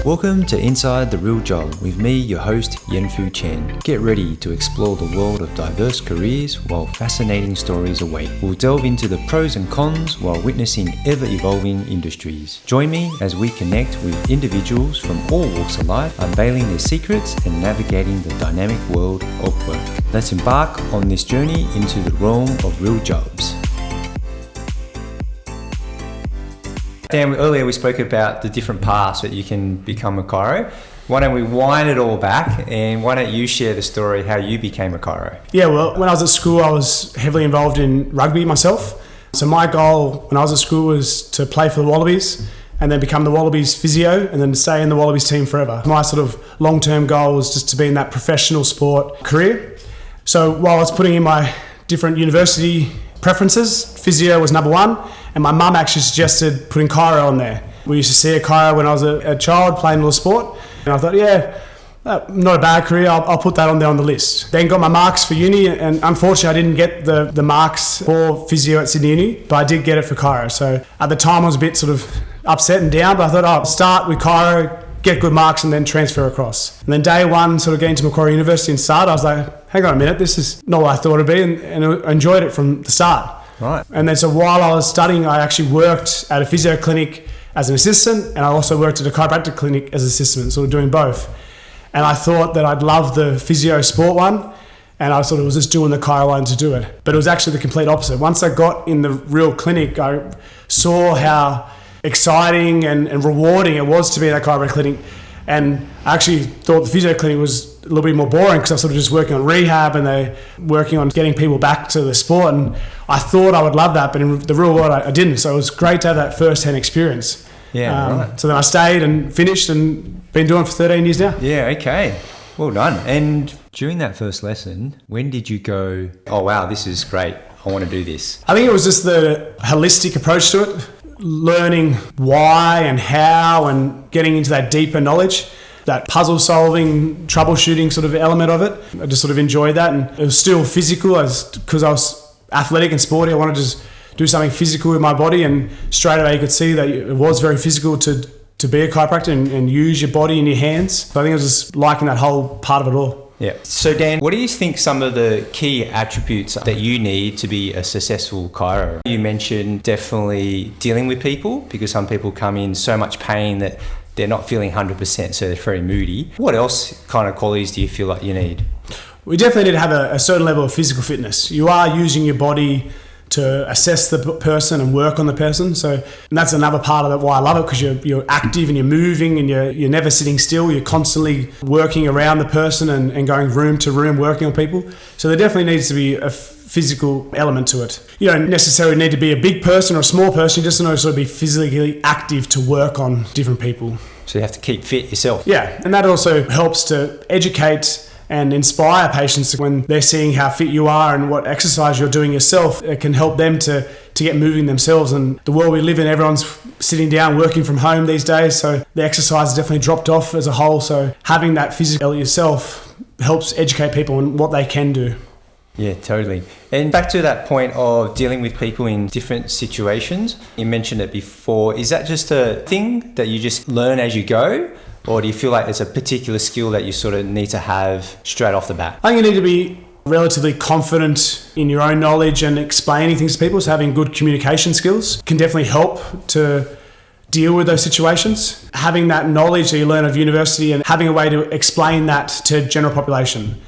Welcome to Inside the Real Job with me, your host, Yenfu Chen. Get ready to explore the world of diverse careers while fascinating stories await. We'll delve into the pros and cons while witnessing ever-evolving industries. Join me as we connect with individuals from all walks of life, unveiling their secrets and navigating the dynamic world of work. Let's embark on this journey into the realm of real jobs. Dan, earlier we spoke about the different paths that you can become a chiro. Why don't we wind it all back, and why don't you share the story how you became a chiro? Yeah, well, when I was at school, I was heavily involved in rugby myself. So my goal when I was at school was to play for the Wallabies and then become the Wallabies physio and then stay in the Wallabies team forever. My sort of long-term goal was just to be in that professional sport career. So while I was putting in my different university preferences, physio was number one, and my mum actually suggested putting chiro on there. We used to see a chiro when I was a child playing a little sport, and I thought, not a bad career, I'll put that on there on the list. Then got my marks for uni, and unfortunately I didn't get the marks for physio at Sydney Uni, but I did get it for chiro. So at the time I was a bit sort of upset and down, but I thought I'll start with chiro, get good marks and then transfer across. And then day one, sort of getting to Macquarie University and start, I was like, hang on a minute, this is not what I thought it'd be, and I enjoyed it from the start. Right. And then so while I was studying, I actually worked at a physio clinic as an assistant, and I also worked at a chiropractic clinic as an assistant, sort of doing both. And I thought that I'd love the physio sport one, and I sort of was just doing the chiro one to do it. But it was actually the complete opposite. Once I got in the real clinic, I saw how exciting and rewarding it was to be in that chiropractic clinic. And I actually thought the physio clinic was a little bit more boring because I was sort of just working on rehab and they working on getting people back to the sport. And I thought I would love that, but in the real world, I didn't. So it was great to have that first-hand experience. Yeah, right. So then I stayed and finished and been doing it for 13 years now. Yeah, okay. Well done. And during that first lesson, when did you go, oh wow, this is great, I want to do this? I think it was just the holistic approach to it, learning why and how and getting into that deeper knowledge, that puzzle solving, troubleshooting sort of element of it. I just sort of enjoyed that, and it was still physical because I was athletic and sporty. I wanted to just do something physical with my body, and straight away you could see that it was very physical to be a chiropractor and use your body and your hands. So I think I was just liking that whole part of it all. Yeah. So Dan, what do you think some of the key attributes that you need to be a successful chiro? You mentioned definitely dealing with people, because some people come in so much pain that they're not feeling 100%, so they're very moody. What else kind of qualities do you feel like you need? We definitely need to have a certain level of physical fitness. You are using your body to assess the person and work on the person. And that's another part of it, why I love it, because you're active and you're moving and you're never sitting still. You're constantly working around the person and going room to room working on people. So there definitely needs to be a physical element to it. You don't necessarily need to be a big person or a small person. You just need to sort of be physically active to work on different people. So you have to keep fit yourself. Yeah, and that also helps to educate and inspire patients when they're seeing how fit you are and what exercise you're doing yourself. It can help them to get moving themselves. And the world we live in, everyone's sitting down, working from home these days. So the exercise has definitely dropped off as a whole. So having that physical yourself helps educate people on what they can do. Yeah, totally. And back to that point of dealing with people in different situations, you mentioned it before. Is that just a thing that you just learn as you go? Or do you feel like it's a particular skill that you sort of need to have straight off the bat? I think you need to be relatively confident in your own knowledge and explaining things to people. So having good communication skills can definitely help to deal with those situations. Having that knowledge that you learn of university and having a way to explain that to general population.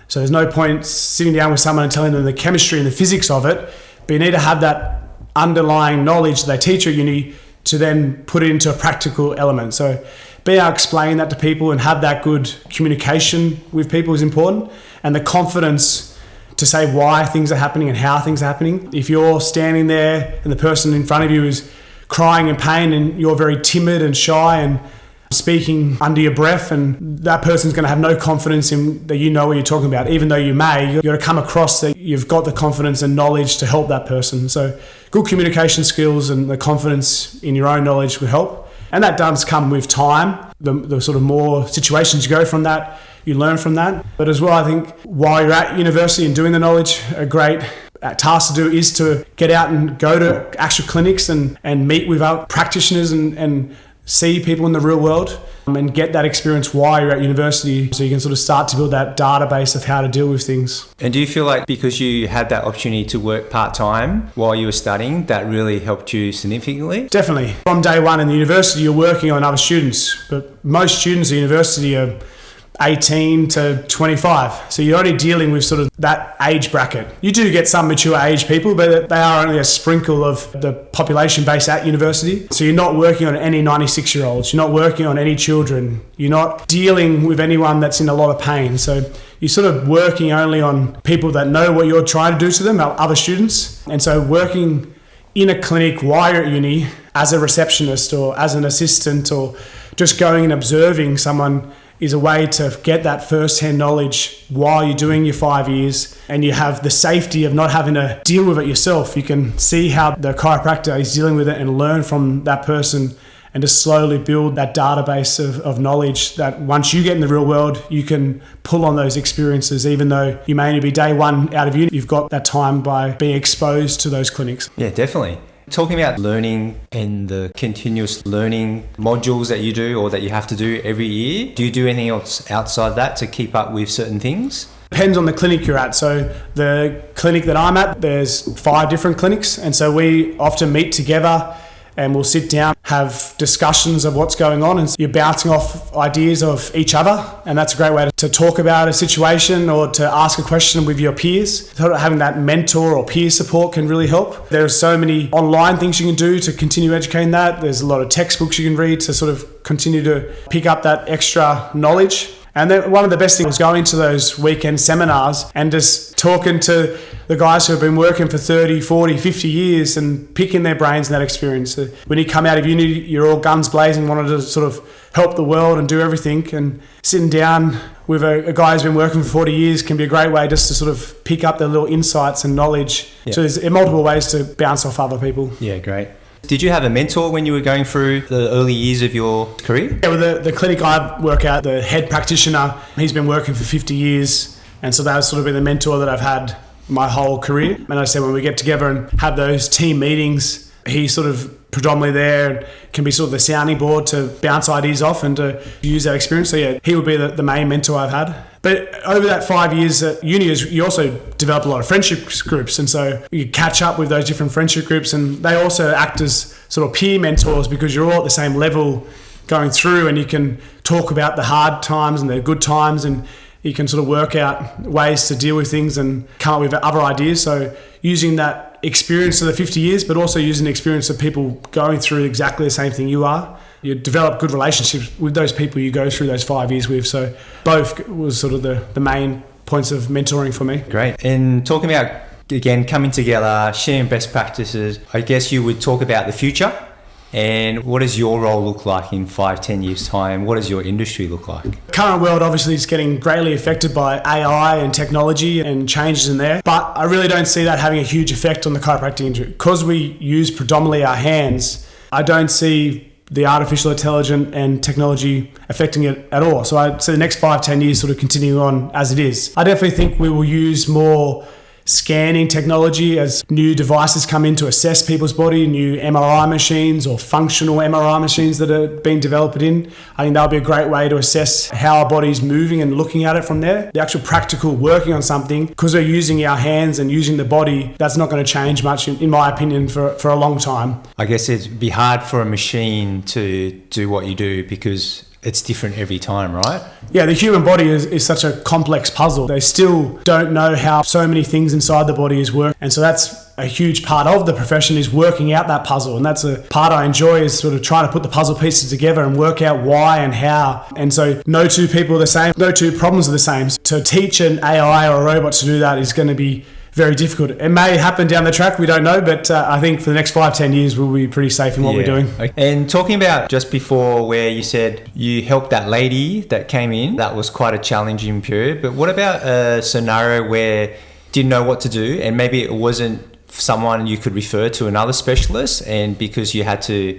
So there's no point sitting down with someone and telling them the chemistry and the physics of it, but you need to have that underlying knowledge that they teach at uni to then put it into a practical element. So be able to explain that to people and have that good communication with people is important, and the confidence to say why things are happening and how things are happening. If you're standing there and the person in front of you is crying in pain and you're very timid and shy and speaking under your breath, and that person's going to have no confidence in that you know what you're talking about, even though you may. You've got to come across that you've got the confidence and knowledge to help that person. So good communication skills and the confidence in your own knowledge will help. And that does come with time. The sort of more situations you go from that, you learn from that. But as well, I think while you're at university and doing the knowledge, a great task to do is to get out and go to actual clinics and meet with our practitioners and see people in the real world and get that experience while you're at university, so you can sort of start to build that database of how to deal with things. And do you feel like because you had that opportunity to work part-time while you were studying, that really helped you significantly? Definitely. From day one in the university, you're working on other students, but most students at university are 18 to 25. So you're only dealing with sort of that age bracket. You do get some mature age people, but they are only a sprinkle of the population base at university. So you're not working on any 96-year-olds. You're not working on any children. You're not dealing with anyone that's in a lot of pain. So you're sort of working only on people that know what you're trying to do to them, other students. And so working in a clinic while you're at uni as a receptionist or as an assistant or just going and observing someone is a way to get that first-hand knowledge while you're doing your 5 years, and you have the safety of not having to deal with it yourself. You can see how the chiropractor is dealing with it and learn from that person, and just slowly build that database of knowledge that once you get in the real world, you can pull on those experiences. Even though you may only be day one out of uni, you've got that time by being exposed to those clinics. Yeah, definitely. Talking about learning and the continuous learning modules that you do or that you have to do every year, do you do anything else outside that to keep up with certain things? Depends on the clinic you're at. So the clinic that I'm at, there's 5 different clinics, and so we often meet together and we'll sit down, have discussions of what's going on, and so you're bouncing off ideas of each other, and that's a great way to talk about a situation or to ask a question with your peers. So having that mentor or peer support can really help. There are so many online things you can do to continue educating that. There's a lot of textbooks you can read to sort of continue to pick up that extra knowledge. And then one of the best things was going to those weekend seminars and just talking to the guys who have been working for 30, 40, 50 years and picking their brains in that experience. So when you come out of uni, you're all guns blazing, wanting to sort of help the world and do everything. And sitting down with a guy who's been working for 40 years can be a great way just to sort of pick up the little insights and knowledge. Yeah. So there's multiple ways to bounce off other people. Yeah, great. Did you have a mentor when you were going through the early years of your career? Yeah, well, the clinic I work at, the head practitioner, he's been working for 50 years. And so that's sort of been the mentor that I've had my whole career. And I said when we get together and have those team meetings, he's sort of predominantly there and can be sort of the sounding board to bounce ideas off and to use that experience. So yeah, he would be the main mentor I've had. But over that 5 years at uni, you also develop a lot of friendship groups. And so you catch up with those different friendship groups, and they also act as sort of peer mentors because you're all at the same level going through, and you can talk about the hard times and the good times, and you can sort of work out ways to deal with things and come up with other ideas. So using that experience of the 50 years, but also using the experience of people going through exactly the same thing you are, you develop good relationships with those people you go through those 5 years with. So both was sort of the main points of mentoring for me. Great. And talking about, again, coming together, sharing best practices, I guess you would talk about the future. And what does your role look like in 5-10 years' time? What does your industry look like? The current world obviously is getting greatly affected by AI and technology and changes in there. But I really don't see that having a huge effect on the chiropractic industry. Because we use predominantly our hands, I don't see the artificial intelligence and technology affecting it at all. So I'd say the next 5-10 years sort of continue on as it is. I definitely think we will use more scanning technology as new devices come in to assess people's body, new MRI machines or functional MRI machines that are being developed in. I think that'll be a great way to assess how our body's moving and looking at it from there. The actual practical working on something, because we're using our hands and using the body, that's not going to change much, in my opinion, for a long time. I guess it'd be hard for a machine to do what you do because it's different every time, right? Yeah, the human body is such a complex puzzle. They still don't know how so many things inside the body is working. And so that's a huge part of the profession, is working out that puzzle. And that's a part I enjoy, is sort of trying to put the puzzle pieces together and work out why and how. And so no two people are the same, no two problems are the same. To teach an AI or a robot to do that is going to be very difficult. It may happen down the track, we don't know, but I think for the next 5-10 years we'll be pretty safe in what we're doing. Okay. And talking about just before where you said you helped that lady that came in, that was quite a challenging period, but what about a scenario where you didn't know what to do and maybe it wasn't someone you could refer to another specialist, and because you had to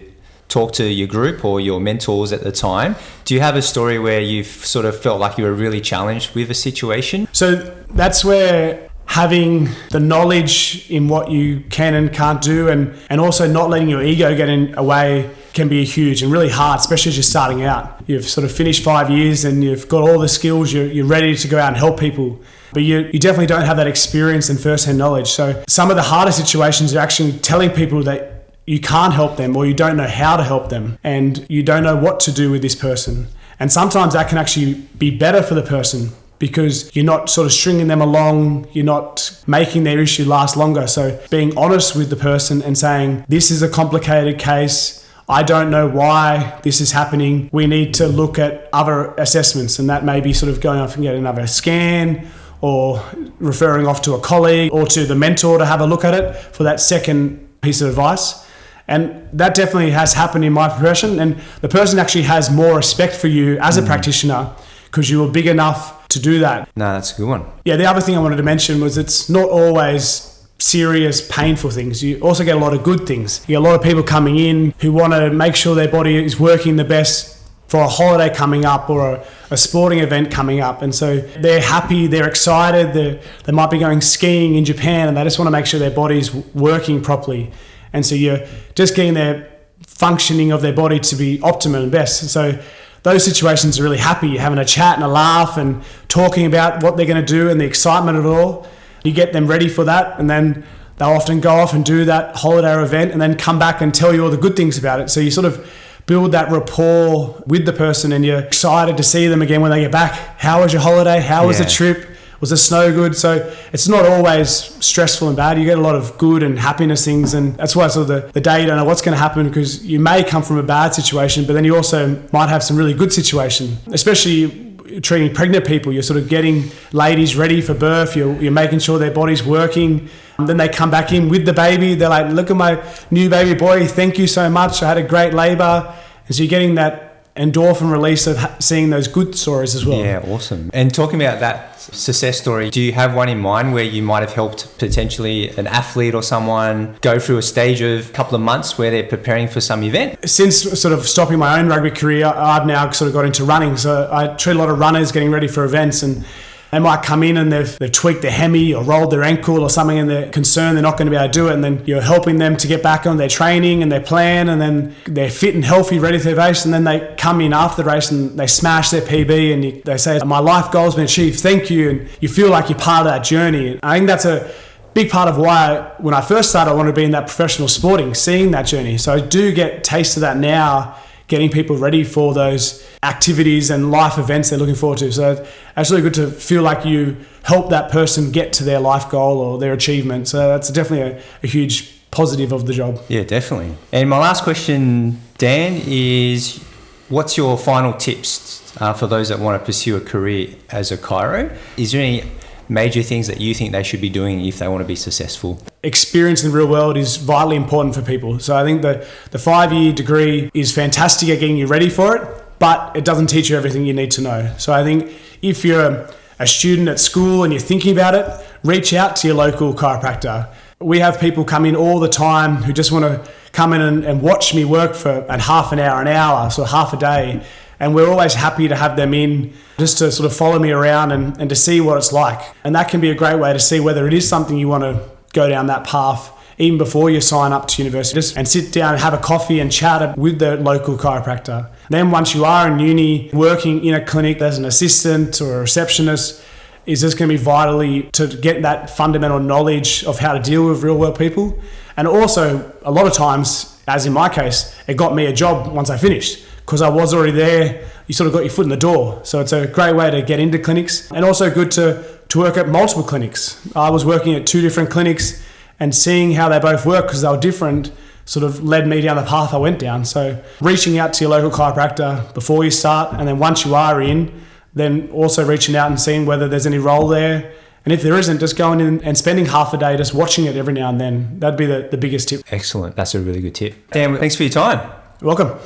talk to your group or your mentors at the time, do you have a story where you've sort of felt like you were really challenged with a situation? So that's where having the knowledge in what you can and can't do, and also not letting your ego get in a way can be huge and really hard, especially as you're starting out. You've sort of finished 5 years and you've got all the skills, you're ready to go out and help people. But you definitely don't have that experience and first-hand knowledge. So some of the harder situations are actually telling people that you can't help them or you don't know how to help them and you don't know what to do with this person. And sometimes that can actually be better for the person because you're not sort of stringing them along, you're not making their issue last longer. So being honest with the person and saying, this is a complicated case, I don't know why this is happening, we need to look at other assessments, and that may be sort of going off and getting another scan or referring off to a colleague or to the mentor to have a look at it for that second piece of advice. And that definitely has happened in my profession, and the person actually has more respect for you as a practitioner because you were big enough to do that. No, that's a good one. Yeah, the other thing I wanted to mention was it's not always serious, painful things. You also get a lot of good things. You get a lot of people coming in who want to make sure their body is working the best for a holiday coming up or a sporting event coming up. And so they're happy, they're excited, they might be going skiing in Japan and they just want to make sure their body's working properly. And so you're just getting their functioning of their body to be optimum and best. And so those situations are really happy. You're having a chat and a laugh and talking about what they're going to do and the excitement of it all. You get them ready for that, and then they'll often go off and do that holiday event and then come back and tell you all the good things about it. So you sort of build that rapport with the person and you're excited to see them again when they get back. How was your holiday? How was the trip? Was the snow good? So it's not always stressful and bad. You get a lot of good and happiness things, and that's why sort of the day you don't know what's going to happen because you may come from a bad situation, but then you also might have some really good situation, especially treating pregnant people. You're sort of getting ladies ready for birth. You're making sure their body's working. Then they come back in with the baby. They're like, look at my new baby boy. Thank you so much. I had a great labor. And so you're getting that endorphin release of seeing those good stories as well. Yeah, awesome. And talking about that success story, do you have one in mind where you might have helped potentially an athlete or someone go through a stage of a couple of months where they're preparing for some event? Since sort of stopping my own rugby career, I've now sort of got into running. So I treat a lot of runners getting ready for events, and they might come in and they've tweaked their hemi or rolled their ankle or something and they're concerned they're not going to be able to do it. And then you're helping them to get back on their training and their plan, and then they're fit and healthy, ready for the race. And then they come in after the race and they smash their PB and they say, my life goal's been achieved, thank you. And you feel like you're part of that journey. I think that's a big part of why when I first started, I wanted to be in that professional sporting, seeing that journey. So I do get taste of that now, getting people ready for those activities and life events they're looking forward to. So it's really good to feel like you help that person get to their life goal or their achievement. So that's definitely a huge positive of the job. Yeah, definitely. And my last question, Dan, is what's your final tips for those that want to pursue a career as a chiro? Is there any major things that you think they should be doing if they want to be successful? Experience in the real world is vitally important for people. So I think the 5-year degree is fantastic at getting you ready for it, but it doesn't teach you everything you need to know. So I think if you're a student at school and you're thinking about it, reach out to your local chiropractor. We have people come in all the time who just want to come in and watch me work for half an hour, so half a day. And we're always happy to have them in just to sort of follow me around and to see what it's like. And that can be a great way to see whether it is something you want to go down that path even before you sign up to university, just and sit down and have a coffee and chat with the local chiropractor. Then once you are in uni, working in a clinic as an assistant or a receptionist is just going to be vitally to get that fundamental knowledge of how to deal with real world people. And also, a lot of times, as in my case, it got me a job once I finished because I was already there. You sort of got your foot in the door. So it's a great way to get into clinics, and also good to work at multiple clinics. I was working at 2 different clinics and seeing how they both work because they were different sort of led me down the path I went down. So reaching out to your local chiropractor before you start, and then once you are in, then also reaching out and seeing whether there's any role there. And if there isn't, just going in and spending half a day just watching it every now and then. That'd be the biggest tip. Excellent. That's a really good tip. Dan, thanks for your time. You're welcome.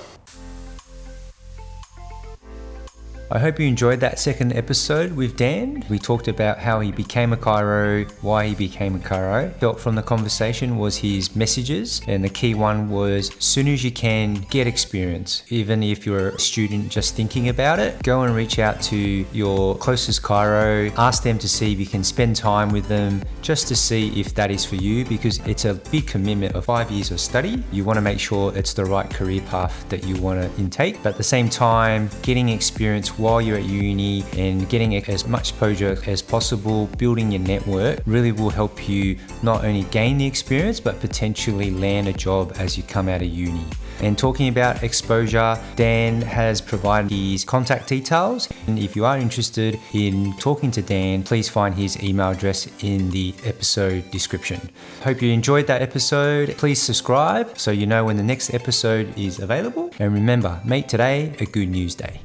I hope you enjoyed that second episode with Dan. We talked about how he became a chiro, why he became a chiro. Felt from the conversation was his messages, and the key one was, as soon as you can, get experience. Even if you're a student just thinking about it, go and reach out to your closest chiro, ask them to see if you can spend time with them just to see if that is for you, because it's a big commitment of 5 years of study. You want to make sure it's the right career path that you want to intake, but at the same time, getting experience while you're at uni and getting as much exposure as possible, building your network really will help you not only gain the experience but potentially land a job as you come out of uni. And talking about exposure, Dan has provided his contact details, and if you are interested in talking to Dan, please find his email address in the episode description. Hope you enjoyed that episode. Please subscribe so you know when the next episode is available, and remember, make today a good news day.